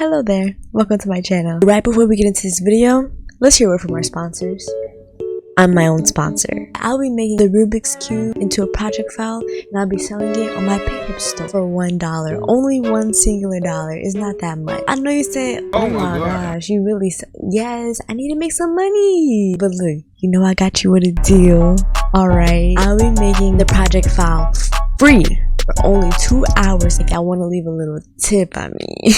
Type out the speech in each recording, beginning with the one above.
Hello there, welcome to my channel. Right before we get into this video, let's hear a word from our sponsors. I'm my own sponsor. I'll be making the Rubik's Cube into a project file and I'll be selling it on my aehelp store for $1. Only one singular dollar. It's not that much. I know you said, oh my gosh, you really said, yes, I need to make some money. But look, you know I got you with a deal. Alright, I'll be making the project file free for only 2 hours if y'all want to leave a little tip on me.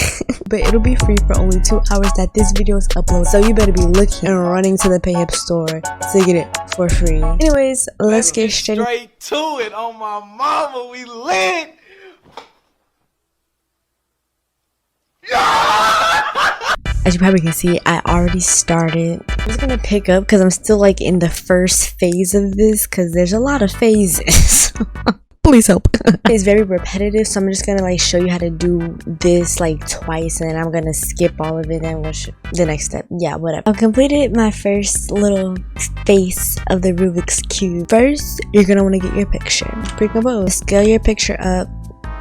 But it'll be free for only 2 hours that this video is uploaded, so you better be looking and running to the aehelp store to get it for free. Anyways, let's get straight to it. On my mama, we lit. As you probably can see, I already started. I'm just gonna pick up because I'm still like in the first phase of this because there's a lot of phases. Please help. It's very repetitive, so I'm just gonna like show you how to do this like twice, and then I'm gonna skip all of it and we'll the next step. Yeah, whatever. I've completed my first little face of the Rubik's Cube. First, you're gonna want to get your picture pre-compose. Scale your picture up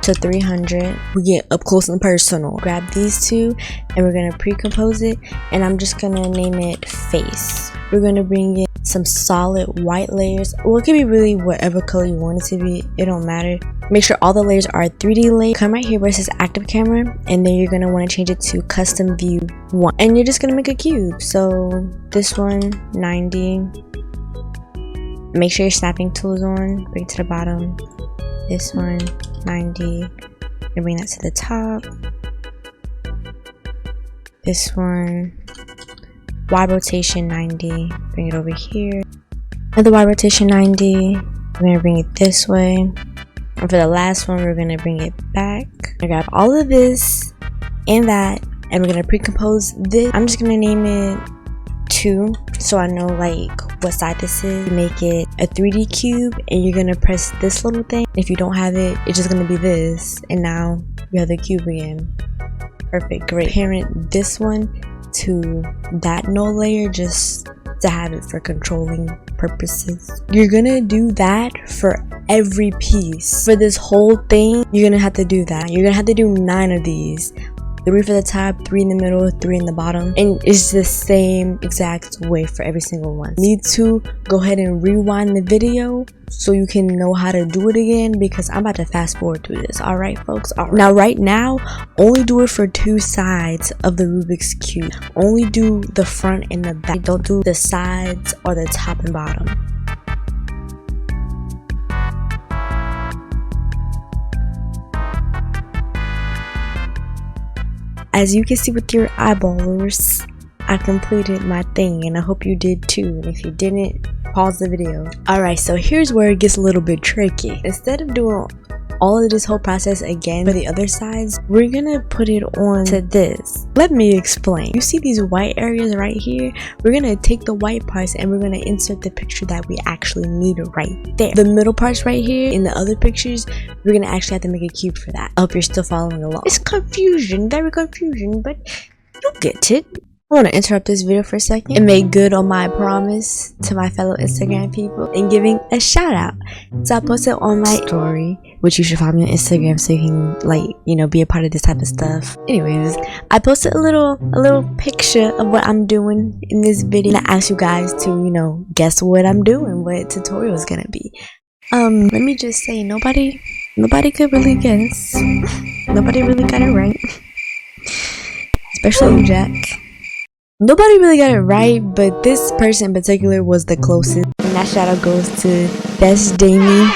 to 300. We get up close and personal. Grab these two and we're gonna pre-compose it, and I'm just gonna name it face. We're gonna bring in some solid white layers. Well, it can be really whatever color you want it to be, it don't matter. Make sure all the layers are 3D layers. Come right here where it says active camera, and then you're gonna want to change it to custom view 1, and you're just gonna make a cube. So this one 90. Make sure your snapping tool is on. Bring it to the bottom. This one 90, and bring that to the top. This one Y rotation 90, bring it over here. Another Y rotation 90, we're gonna bring it this way. And for the last one, we're gonna bring it back. I grab all of this and that, and we're gonna pre-compose this. I'm just gonna name it 2, so I know like what side this is. Make it a 3D cube, and you're gonna press this little thing. If you don't have it, it's just gonna be this, and now you have the cube again. Perfect, great. Parent this one to that no layer just to have it for controlling purposes. You're gonna do that for every piece. For this whole thing, you're gonna have to do that. You're gonna have to do 9 of these. 3 for the top, 3 in the middle, 3 in the bottom, and it's the same exact way for every single one. Need to go ahead and rewind the video so you can know how to do it again, because I'm about to fast forward through this. All right, folks. All right. Now, right now, only do it for 2 sides of the Rubik's Cube. Only do the front and the back. Don't do the sides or the top and bottom. As you can see with your eyeballers, I completed my thing, and I hope you did too. And if you didn't, pause the video. Alright, so here's where it gets a little bit tricky. Instead of doing all of this whole process again for the other sides, we're gonna put it on to this. Let me explain. You see these white areas right here? We're gonna take the white parts and we're gonna insert the picture that we actually need right there. The middle parts right here in the other pictures, we're gonna actually have to make a cube for that. I hope you're still following along. It's confusion, very confusion, but you'll get it. I want to interrupt this video for a second and make good on my promise to my fellow Instagram people and giving a shout out. So I posted on my story, which you should follow me on Instagram so you can, like, you know, be a part of this type of stuff. Anyways, I posted a little picture of what I'm doing in this video, and I asked you guys to, you know, guess what I'm doing, what tutorial is gonna be. Let me just say, nobody could really guess. Nobody really got it right, especially you, Jack. Nobody really got it right, but this person in particular was the closest. And that shout out goes to Best Damie.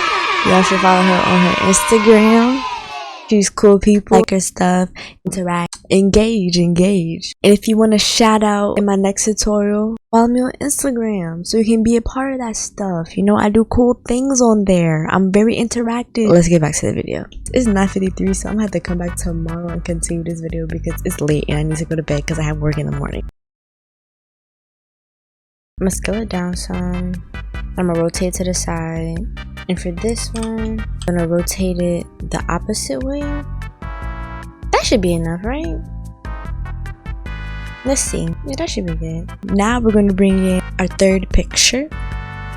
Y'all should follow her on her Instagram. She's cool people, like her stuff, interact, engage. And if you want a shout out in my next tutorial, follow me on Instagram so you can be a part of that stuff. You know, I do cool things on there. I'm very interactive. Let's get back to the video. It's 9:53, so I'm gonna have to come back tomorrow and continue this video because it's late and I need to go to bed because I have work in the morning. I'm gonna scale it down some. I'm gonna rotate to the side, and for this one, I'm gonna rotate it the opposite way. That should be enough, right? Let's see. Yeah, that should be good. Now we're gonna bring in our third picture.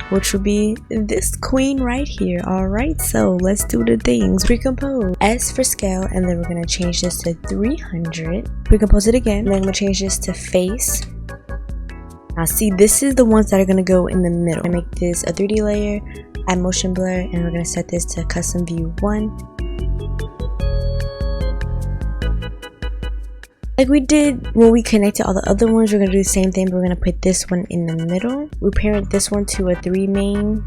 which will be this queen right here. Alright, so let's do the things. Pre-compose. S for scale, and then we're gonna change this to 300. Pre-compose it again, and then I'm gonna change this to face. Now see, this is the ones that are gonna go in the middle. I make this a 3D layer, add motion blur, and we're gonna set this to custom view 1. Like we did when we connected all the other ones, we're gonna do the same thing, but we're gonna put this one in the middle. We parent this one to a 3 main.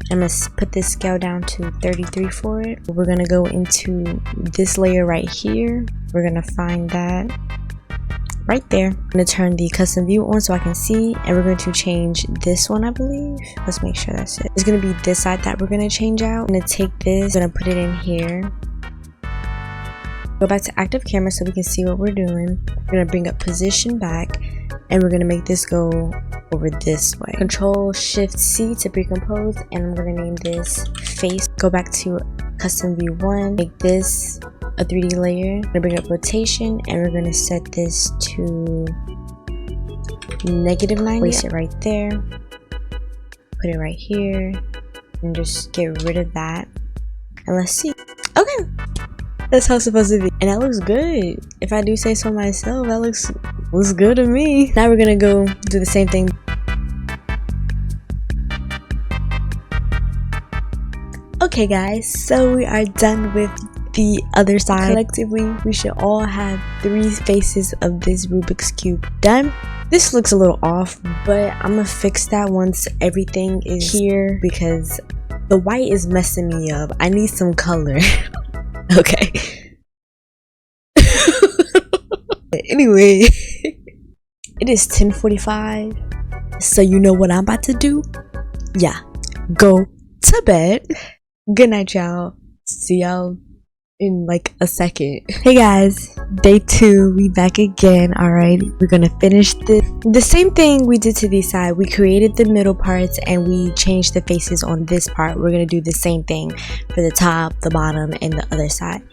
I'm gonna put this scale down to 33 for it. We're gonna go into this layer right here. We're gonna find that right there. I'm gonna turn the custom view on so I can see, and we're going to change this one, I believe. Let's make sure that's it. It's gonna be this side that we're gonna change out. I'm gonna take this, I'm gonna put it in here. Go back to active camera so we can see what we're doing. We're gonna bring up position back, and we're gonna make this go over this way. Control Shift C to pre-compose, and I'm gonna name this face. Go back to custom view 1, make this a 3D layer. I'm gonna bring up rotation, and we're gonna set this to -90. Place it right there. Put it right here, and just get rid of that. And let's see. Okay. That's how it's supposed to be, and that looks good. If I do say so myself, that looks good to me. Now we're gonna go do the same thing. Okay guys, so we are done with the other side. Collectively, we should all have 3 faces of this Rubik's Cube done. This looks a little off, but I'm gonna fix that once everything is here because the white is messing me up. I need some color. Okay. Anyway, it is 10:45, so you know what I'm about to do? Yeah, go to bed. Good night, y'all. See y'all in like a second. Hey guys, day 2, we back again. Alright, we're gonna finish the same thing we did to this side. We created the middle parts and we changed the faces on this part. We're gonna do the same thing for the top, the bottom, and the other side.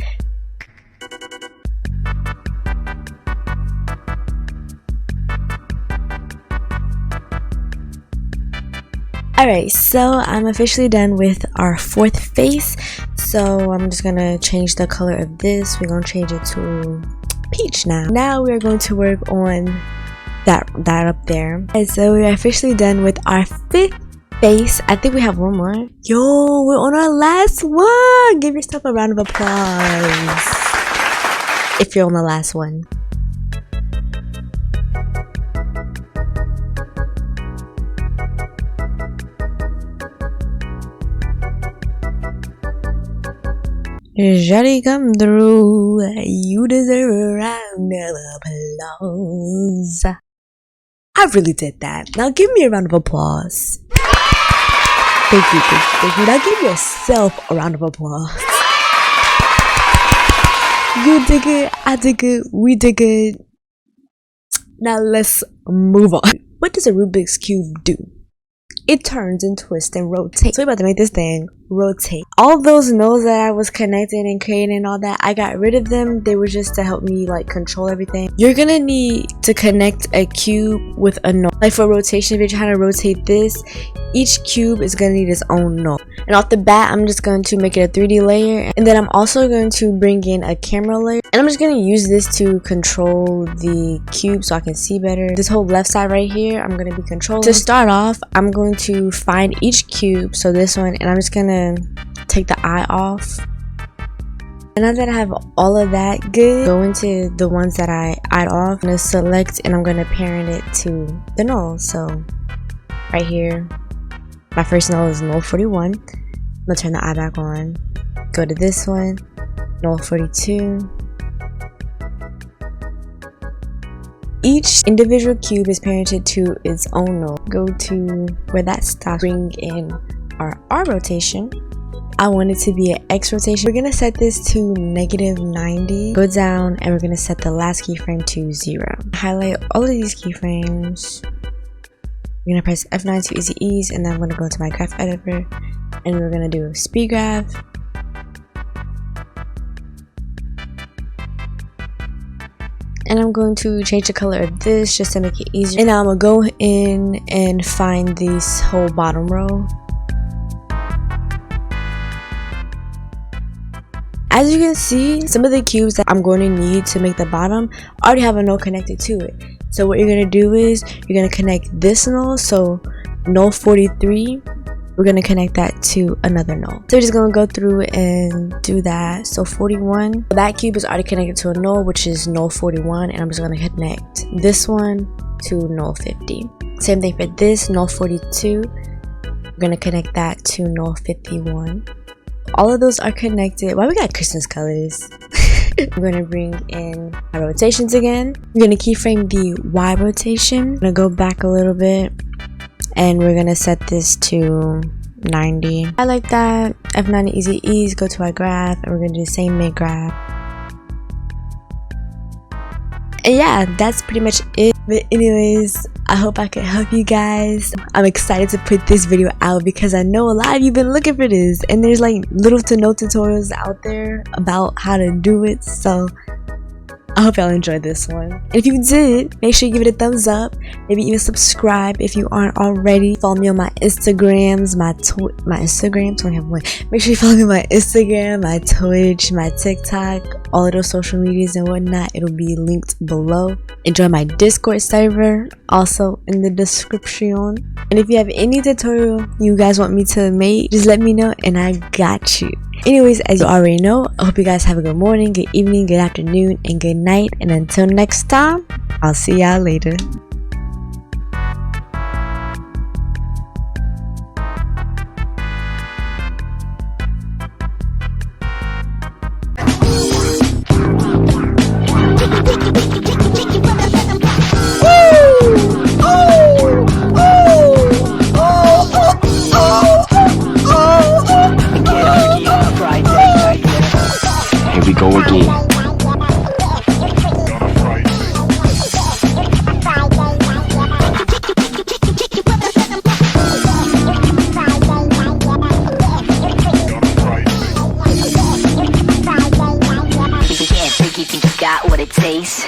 Alright, so I'm officially done with our 4th face. So I'm just gonna change the color of this. We're gonna change it to peach now. Now we're going to work on that up there. And so we're officially done with our 5th face. I think we have one more. Yo, we're on our last one. Give yourself a round of applause if you're on the last one. Johnny come through, you deserve a round of applause. I really did that. Now give me a round of applause. Thank you, thank you. Now give yourself a round of applause. You did good, I did good, we did good. Now let's move on. What does a Rubik's Cube do? It turns and twists and rotates. So we're about to make this thing rotate. All those nodes that I was connecting and creating and all that, I got rid of them. They were just to help me like control everything. You're gonna need to connect a cube with a node. Like for rotation, if you're trying to rotate this, each cube is gonna need its own node. And off the bat, I'm just going to make it a 3D layer, and then I'm also going to bring in a camera layer, and I'm just going to use this to control the cube so I can see better. This whole left side right here, I'm going to be controlling. To start off, I'm going to find each cube, so this one, and I'm just going to take the eye off. And now that I have all of that good, go into the ones that I eyed off. I'm going to select, and I'm going to parent it to the node. So right here, my first node is node 41. I'm gonna turn the eye back on. Go to this one, node 42. Each individual cube is parented to its own node. Go to where that stops. Bring in our R rotation. I want it to be an X rotation. We're gonna set this to -90. Go down and we're gonna set the last keyframe to 0. Highlight all of these keyframes. We're gonna press F9 to easy ease, and then I'm gonna go to my graph editor, and we're gonna do speed graph. And I'm going to change the color of this just to make it easier. And now I'm gonna go in and find this whole bottom row. As you can see, some of the cubes that I'm going to need to make the bottom already have a null connected to it. So what you're going to do is you're going to connect this null, so null 43, we're going to connect that to another null. So we're just going to go through and do that. So 41, that cube is already connected to a null, which is null 41, and I'm just going to connect this one to null 50. Same thing for this, null 42, we're going to connect that to null 51. All of those are connected. Why we got Christmas colors? I'm going to bring in my rotations again. We're going to keyframe the Y rotation. I'm going to go back a little bit and we're going to set this to 90. I like that. F9 easy ease, go to our graph, and we're going to do the same mid graph. And yeah, that's pretty much it. But anyways, I hope I could help you guys. I'm excited to put this video out because I know a lot of you been looking for this, and there's like little to no tutorials out there about how to do it. So I hope y'all enjoyed this one. And if you did, make sure you give it a thumbs up. Maybe even subscribe if you aren't already. Follow me on my Instagrams, my Instagrams. Only have one. Make sure you follow me on my Instagram, my Twitch, my TikTok, all of those social medias and whatnot. It'll be linked below. Enjoy my Discord server, also in the description. And if you have any tutorial you guys want me to make, just let me know and I got you. Anyways, as you already know, I hope you guys have a good morning, good evening, good afternoon, and good night. And until next time, I'll see y'all later. Here we go again. Think you got what it takes?